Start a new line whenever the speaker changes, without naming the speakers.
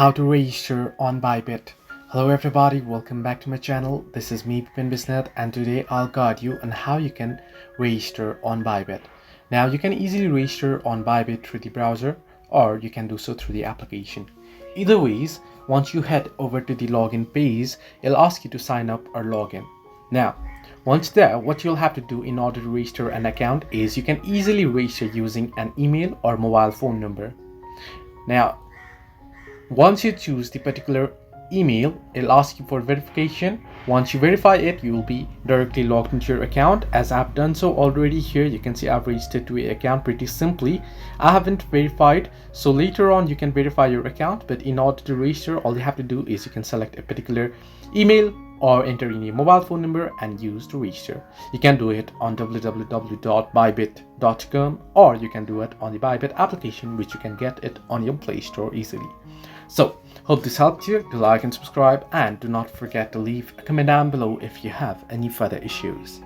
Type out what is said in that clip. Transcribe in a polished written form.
How to register on Bybit. Hello everybody, welcome back to my channel. This is me, Bisnet, and today I'll guide you on how you can register on Bybit. Now you can easily register on Bybit through the browser, or you can do so through the application. Either ways, once you head over to the login page, it'll ask you to sign up or log in. Now, once there, what you'll have to do in order to register an account is you can easily register using an email or mobile phone number. Now, once you choose the particular email, it'll ask you for verification. Once you verify it, you will be directly logged into your account. As I've done so already, here you can see I've registered to an account pretty simply. I haven't verified, so later on you can verify your account, but in order to register, all you have to do is you can select a particular email or enter in your mobile phone number and use to register. You can do it on www.bybit.com, or you can do it on the Bybit application, which you can get it on your Play Store easily. So, hope this helped you. Do like and subscribe, and do not forget to leave a comment down below if you have any further issues.